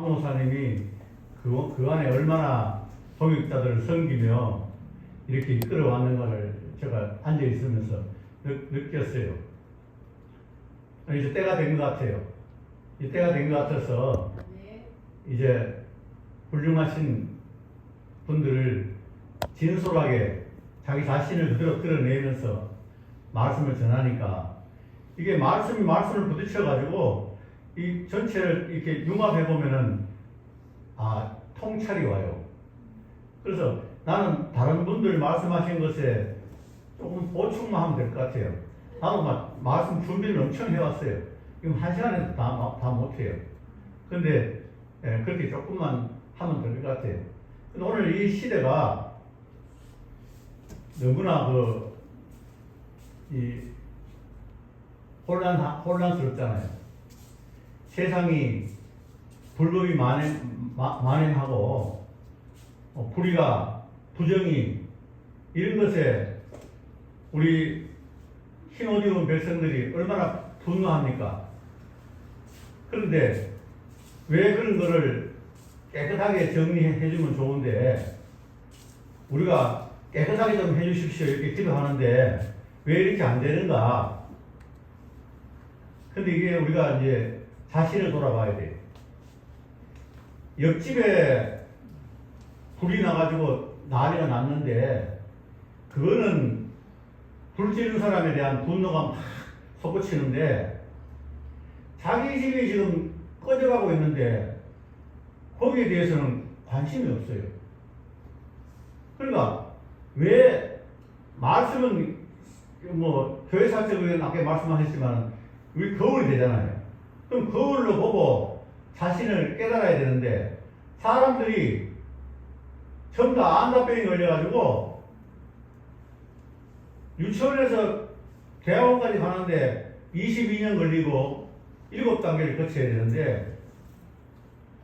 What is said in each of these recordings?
박무사님이 그 안에 얼마나 동역자들을 섬기며 이렇게 이끌어왔는가를 제가 앉아 있으면서 느꼈어요. 이제 때가 된 것 같아요. 이 때가 된 것 같아서 이제 훌륭하신 분들을 진솔하게 자기 자신을 그대로 드러내면서 말씀을 전하니까 이게 말씀을 부딪혀가지고 이 전체를 이렇게 융합해 보면은 통찰이 와요. 그래서 나는 다른 분들 말씀하신 것에 조금 보충만 하면 될 것 같아요. 나도 말씀 준비를 엄청 해왔어요. 지금 1시간에도 다 못해요. 근데 그렇게 조금만 하면 될 것 같아요. 근데 오늘 이 시대가 너무나 혼란스럽잖아요. 세상이 불법이 만행하고 불의가 부정이 이런 것에 우리 흰 옷 입은 백성들이 얼마나 분노합니까? 그런데 왜 그런 거를 깨끗하게 정리해주면 좋은데 우리가 깨끗하게 좀 해주십시오 이렇게 기도하는데 왜 이렇게 안 되는가? 근데 이게 우리가 이제 자신을 돌아봐야 돼요. 옆집에 불이 나가지고 난리가 났는데 그거는 불 지른 사람에 대한 분노가 막 솟구치는데 자기 집이 지금 꺼져가고 있는데 거기에 대해서는 관심이 없어요. 그러니까 왜 말씀은 교회 사적으로 아까 말씀하셨지만 우리 거울이 되잖아요. 그럼 거울로 보고 자신을 깨달아야 되는데 사람들이 전부 다 안다병이 걸려가지고 유치원에서 대학원까지 가는데 22년 걸리고 7단계를 거쳐야 되는데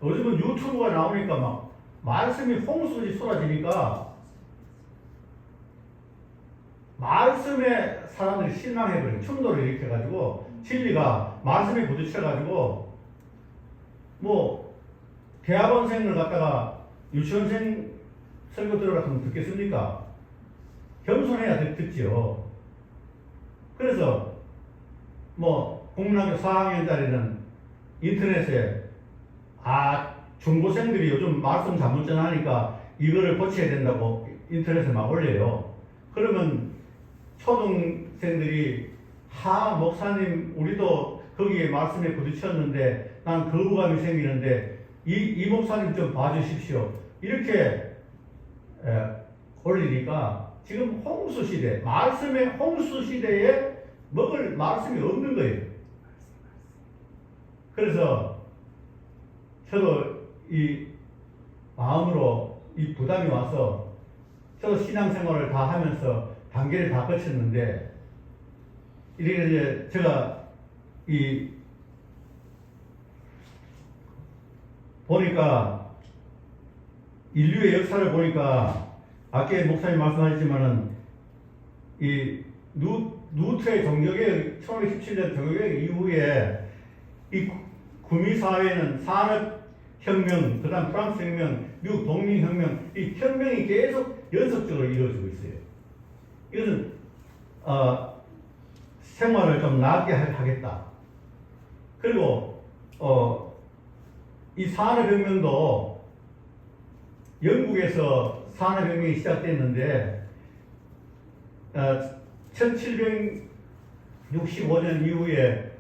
요즘은 유튜브가 나오니까 막 말씀이 홍수같이 쏟아지니까 말씀에 사람들이 실망해버려요. 충돌을 일으켜가지고 진리가 말씀에 부딪혀가지고 대학원생을 갖다가 유치원생 설교 들으라고 듣겠습니까? 겸손해야 듣지요. 그래서 국민학교 4학년짜리는 인터넷에 중고생들이 요즘 말씀 잘못 전하니까 이거를 고쳐야 된다고 인터넷에 막 올려요. 그러면 초등생들이 목사님 우리도 거기에 말씀에 부딪혔는데 난 거부감이 생기는데 이 목사님 좀 봐주십시오. 이렇게 올리니까 지금 홍수시대, 말씀의 홍수시대에 먹을 말씀이 없는 거예요. 그래서 저도 이 마음으로 이 부담이 와서 저도 신앙생활을 다 하면서 단계를 다 거쳤는데 이렇게 이제 제가 보니까 인류의 역사를 보니까 아까 목사님 말씀하셨지만은 이 누트의 종교개혁 1917년 종교개혁 이후에 이 구미사회는 산업혁명, 그 다음 프랑스 혁명, 미국 독립혁명, 이 혁명이 계속 연속적으로 이루어지고 있어요. 이것은 생활을 좀 나게 하겠다. 그리고 이 산업혁명도 영국에서 산업혁명이 시작됐는데 1765년 이후에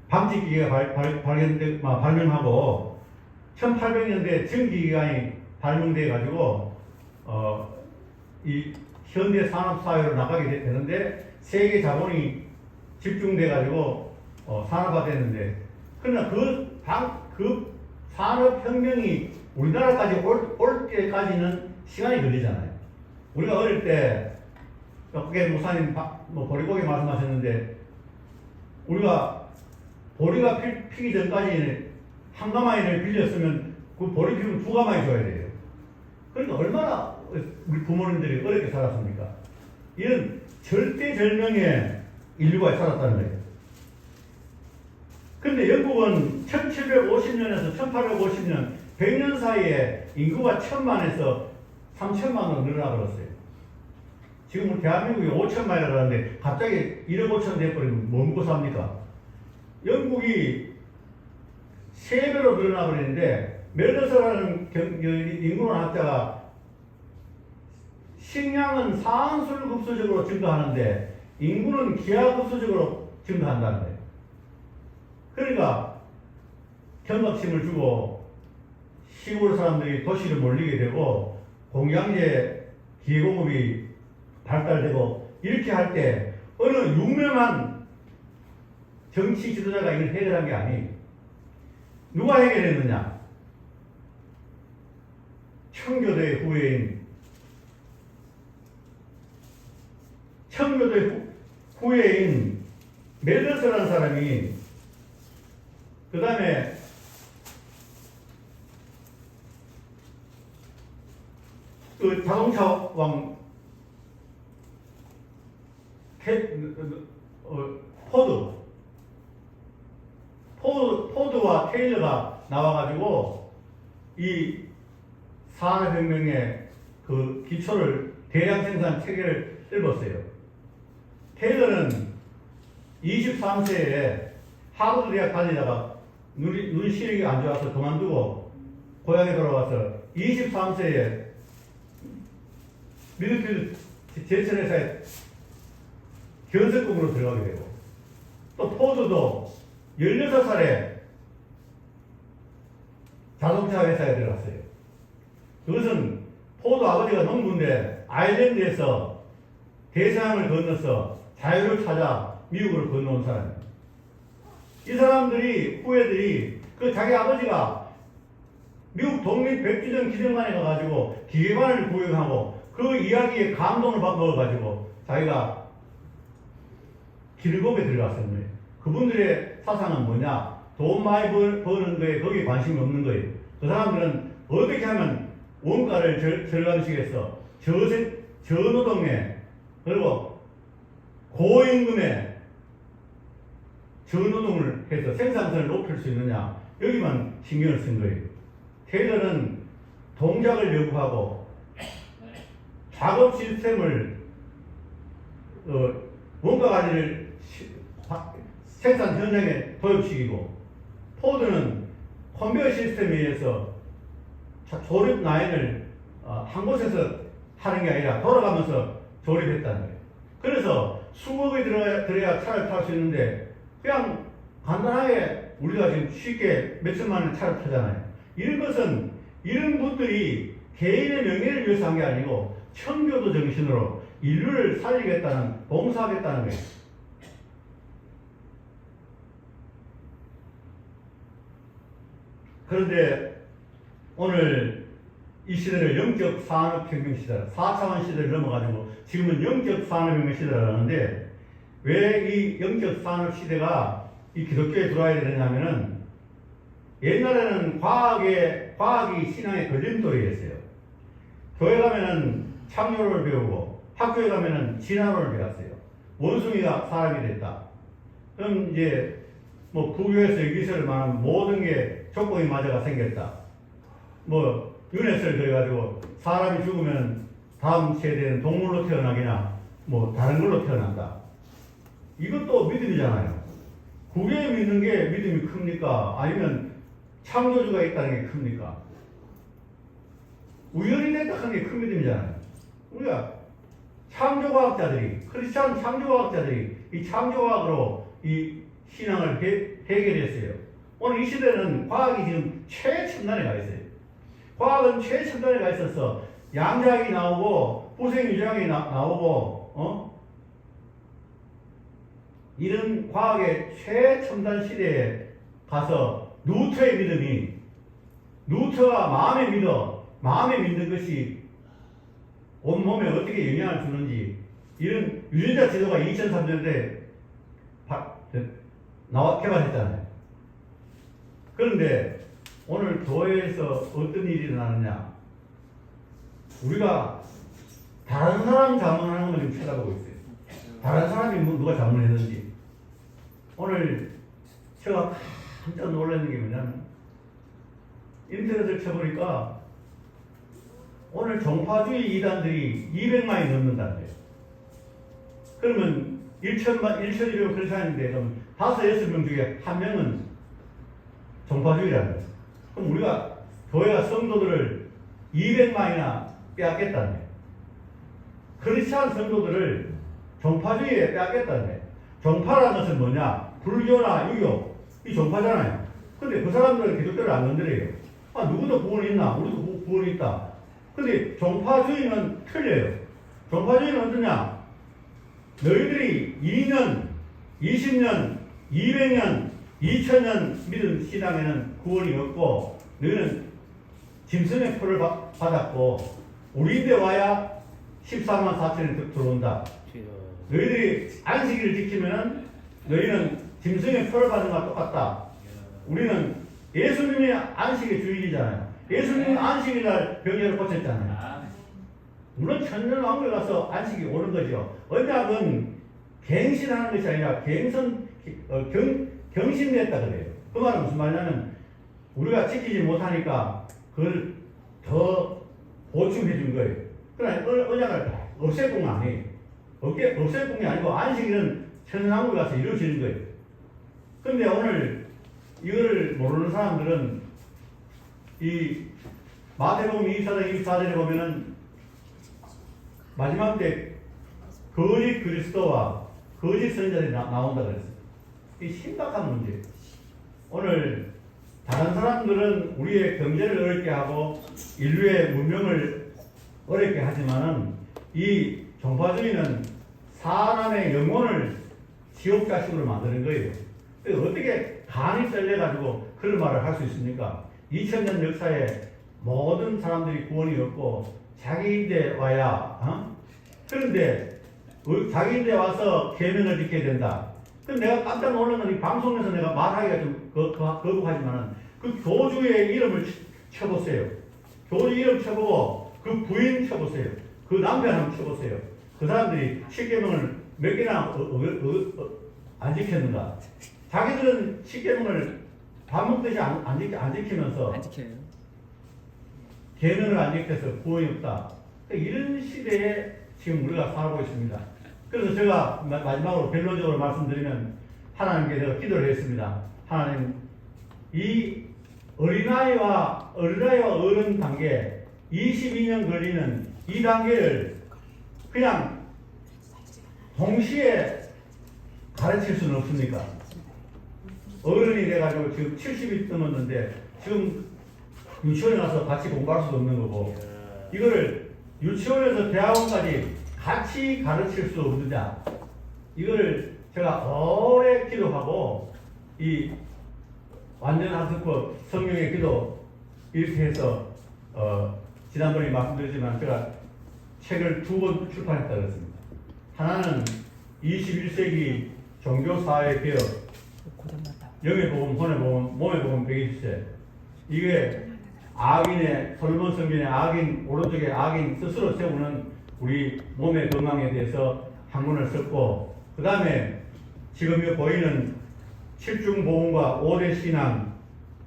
방직기계가 발명하고 1800년대 전기기관이 발명돼 가지고 이 현대 산업사회로 나가게 되는데 세계 자본이 집중돼 가지고 산업화됐는데 그러나 그 산업혁명이 우리나라까지 올 때까지는 시간이 걸리잖아요. 우리가 어릴 때 그게 목사님 보리고기 말씀하셨는데 우리가 보리가 피기 전까지는 한 가마니를 빌렸으면 그 보리 피우면 두 가마니 줘야 돼요. 그러니까 얼마나 우리 부모님들이 어렵게 살았습니까? 이런 절대절명의 인류가 살았다는 거예요. 근데 영국은 1750년에서 1850년 100년 사이에 인구가 1000만에서 3000만으로 늘어나버렸어요. 지금 우리 대한민국이 5천만이라고 하는데 갑자기 1억 5천 돼버리면 뭐 먹고 삽니까? 영국이 3배로 늘어나버리는데 멜더스라는 인구론학자가 식량은 상한술급수적으로 증가하는데 인구는 기하급수적으로 증가한다는 거예요. 그러니까 경각심을 주고 시골 사람들이 도시를 몰리게 되고 공장제 기계공업이 발달되고 이렇게 할 때 어느 유명한 정치 지도자가 이걸 해결한 게 아니에요. 누가 해결했느냐? 청교도의 후예인 멜더스라는 사람이 그 다음에 그 자동차 왕 포드와 테일러가 나와가지고 이 산업혁명의 그 기초를 대량 생산 체계를 읊었어요. 테일러는 23세에 하버드 대학 다니다가 눈 시력이 안 좋아서 그만두고 고향에 돌아와서 23세에 미드필드 제철회사에 견적국으로 들어가게 되고 또 포드도 16살에 자동차 회사에 들어갔어요. 그것은 포드 아버지가 농부인데 아일랜드에서 대서양을 건너서 자유를 찾아 미국으로 건너온 사람이에요. 이 사람들이 후예들이 그 자기 아버지가 미국 독립 백주년 기념관에 가가지고 기계관을 구경하고 그 이야기에 감동을 먹어가지고 자기가 길급에 들어갔었는데 그분들의 사상은 뭐냐? 돈 많이 버는 거에 거기에 관심이 없는 거예요. 그 사람들은 어떻게 하면 원가를 절감시켜서 저노동에 그리고 고임금에 저노동을 해서 생산성을 높일 수 있느냐 여기만 신경을 쓴 거예요. 테일러는 동작을 연구하고 작업 시스템을 원가 관리를 생산 현장에 도입시키고 포드는 컨베이어 시스템에 의해서 조립 라인을 한 곳에서 하는 게 아니라 돌아가면서 조립했다는 거예요. 그래서 수억이 들어야 차를 탈 수 있는데 그냥 간단하게 우리가 지금 쉽게 몇천만 원 차를 타잖아요. 이런 것은 이런 분들이 개인의 명예를 위해서 한 게 아니고 청교도 정신으로 인류를 살리겠다는 봉사하겠다는 거예요. 그런데 오늘 이 시대를 영적 산업혁명 시대, 4차원 시대를 넘어가지고 지금은 영적 산업혁명 시대라고 하는데 왜 이 영적 산업 시대가 이 기독교에 들어와야 되느냐면은 옛날에는 과학이 신앙의 걸림돌이었어요. 교회 가면은 창조를 배우고 학교에 가면은 진화론을 배웠어요. 원숭이가 사람이 됐다. 그럼 이제 뭐 부교에서 유기설을 말하면 모든 게 조건이 맞아가 생겼다. 뭐 유네스를 그래가지고 사람이 죽으면 다음 세대는 동물로 태어나기나 뭐 다른 걸로 태어난다. 이것도 믿음이잖아요. 구교에 믿는 게 믿음이 큽니까? 아니면 창조주가 있다는 게 큽니까? 우연히 됐다는 게 큰 믿음이잖아요. 우리가 창조과학자들이, 크리스찬 창조과학자들이 이 창조과학으로 이 신앙을 해결했어요. 오늘 이 시대는 과학이 지금 최첨단에 가 있어요. 과학은 최첨단에 가 있어서 양자학이 나오고 부생유전학이 나오고 이런 과학의 최첨단 시대에 가서 루터의 믿음이 루터가 마음에 믿는 것이 온몸에 어떻게 영향을 주는지 이런 유전자 제도가 2003년에 개발했잖아요. 그런데 오늘 교회에서 어떤 일이 일어나느냐? 우리가 다른 사람 자문하는 것만 지금 쳐다보고 있어요. 다른 사람이 누가 자문했는지. 오늘 제가 깜짝 놀라는 게 뭐냐면 인터넷을 쳐보니까 오늘 종파주의 이단들이 200만이 넘는다는데요. 그러면 1천이라고 그렇게 하는데 그럼 5, 6명 중에 한 명은 종파주의라는 거예요. 그럼 우리가 교회가 성도들을 200만이나 빼앗겠다는 거예요. 크리스찬 성도들을 종파주의에 빼앗겠다는 거예요. 종파라는 것은 뭐냐? 불교나 유교, 이 종파잖아요. 근데 그 사람들은 기독교를 안 건드려요. 아, 누구도 구원이 있나? 우리도 구원이 있다. 근데 종파주의는 틀려요. 종파주의는 어떠냐? 너희들이 2년, 20년, 200년, 2000년 믿은 신앙에는 구원이 없고 너희는 짐승의 표를 받았고 우리인데 와야 14만 4천이 들어온다. 너희들이 안식일을 지키면은 너희는 짐승의 표를 받은 것과 똑같다. 우리는 예수님이 안식의 주인이잖아요. 예수님은 안식일날 병자를 고쳤잖아요. 물론 천년왕국에 가서 안식이 오는 거죠. 언약은 갱신하는 것이 아니라 경신됐다 그래요. 그 말은 무슨 말이냐면 우리가 지키지 못하니까 그걸 더 보충해 준 거예요. 그러나 언약을 없애본 거 아니에요. 없애본 게 아니고 안식일은 천년왕국에 가서 이루어지는 거예요. 근데 오늘 이걸 모르는 사람들은 이 마태복음 24장 24절에 보면은 마지막 때 거짓 그리스도와 거짓 선지자들이 나온다 그랬어요. 이 심각한 문제. 오늘 다른 사람들은 우리의 경제를 어렵게 하고 인류의 문명을 어렵게 하지만은 이 종파주의는 사람의 영혼을 지옥 자식으로 만드는 거예요. 어떻게 간이 썰려가지고 그런 말을 할 수 있습니까? 2000년 역사에 모든 사람들이 구원이 없고 자기인데 와야 그런데 자기인데 와서 계명을 지켜야 된다. 그럼 내가 깜짝 놀란 건 이 방송에서 내가 말하기가 좀 거북하지만 그 교주의 이름을 쳐보세요. 교주 이름 쳐보고 그 부인 쳐보세요. 그 남편 한번 쳐보세요. 그 사람들이 10계명을 몇 개나 안 지켰는가? 자기들은 10계명을 밥 먹듯이 안 지키면서 안 지켜요. 계명을 안 지켜서 구원이 없다. 이런 시대에 지금 우리가 살고 있습니다. 그래서 제가 마지막으로 결론적으로 말씀드리면 하나님께 제가 기도를 했습니다. 하나님, 이 어린아이와 어른 단계 22년 걸리는 이 단계를 그냥 동시에 가르칠 수는 없습니까? 어른이 돼가지고 지금 70이 넘었는데 지금 유치원에 가서 같이 공부할 수도 없는 거고 이거를 유치원에서 대학원까지 같이 가르칠 수 없느냐 이거를 제가 오래 기도하고 이 완전 학습법 성령의 기도 이렇게 해서 지난번에 말씀드렸지만 제가 책을 2권 출판했다 그랬습니다. 하나는 21세기 종교사회 개혁 영의 복음, 혼의 복음, 몸의 복음 120세 이게 악인의 솔몬 성경의 악인 오른쪽에 악인 스스로 세우는 우리 몸의 건강에 대해서 한 권을 썼고 그 다음에 지금 이 보이는 7중 복음과 5대 신앙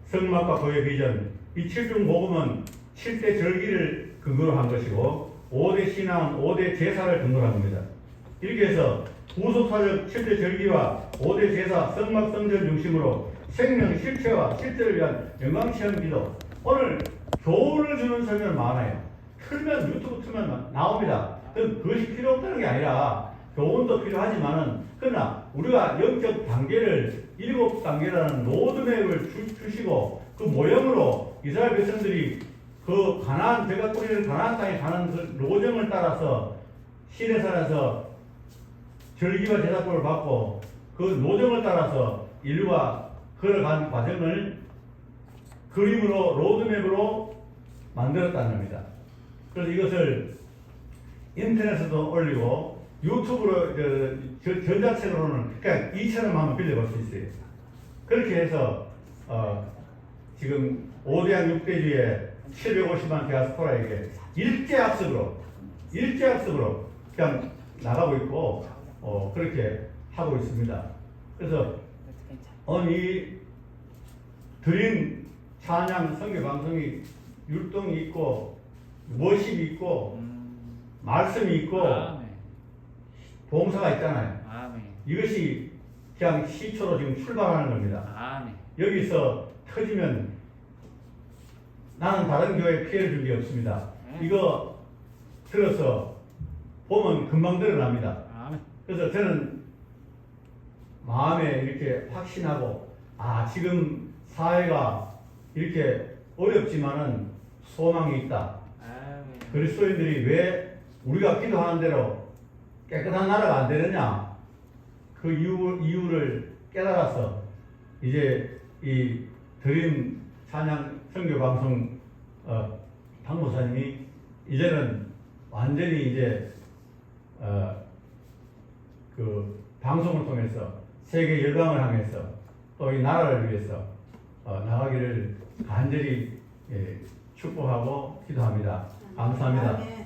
성막과 교회 비전 이 7중 복음은 7대 절기를 근거로 한 것이고 5대 신앙은 5대 제사를 근거로 한 겁니다. 이렇게 해서 구속사적 7대 절기와 5대 제사 성막 성전 중심으로 생명 실체와 실제를 위한 영광체험 기도 오늘 교훈을 주는 설명은 많아요. 틀면 유튜브 틀면 나옵니다. 그것이 필요 없다는 게 아니라 교훈도 필요하지만은 그러나 우리가 영적 단계를 7단계라는 로드맵을 주시고 그 모형으로 이스라엘 백성들이 그 가나안 제가 꾸리는 가나안 땅에 가는 그 로정을 따라서 시내산에서 절기와 제사법을 받고 그 노정을 따라서 인류가 걸어간 과정을 그림으로 로드맵으로 만들었다는 겁니다. 그래서 이것을 인터넷에도 올리고 유튜브로 전자책으로는 그냥 2,000원 하면 빌려볼 수 있어요. 그렇게 해서 지금 5대학 6대주에 750만 디아스포라에게 일제학습으로 그냥 나가고 있고 그렇게 하고 있습니다. 그래서 오늘 이 드림 찬양 선교 방송이 율동이 있고 워십이 있고 말씀이 있고 아멘. 봉사가 있잖아요. 아멘. 이것이 그냥 시초로 지금 출발하는 겁니다. 아멘. 여기서 터지면 나는 다른 교회에 피해를 준 게 없습니다. 이거 들어서 보면 금방 드러납니다. 아멘. 그래서 저는 마음에 이렇게 확신하고 지금 사회가 이렇게 어렵지만은 소망이 있다. 아멘. 그리스도인들이 왜 우리가 기도하는 대로 깨끗한 나라가 안 되느냐 그 이유를 깨달아서 이제 이 드림 찬양 선교 방송 당 목사님이 이제는 완전히 이제 그 방송을 통해서 세계 열방을 향해서 또 이 나라를 위해서 나가기를 간절히 축복하고 기도합니다. 감사합니다.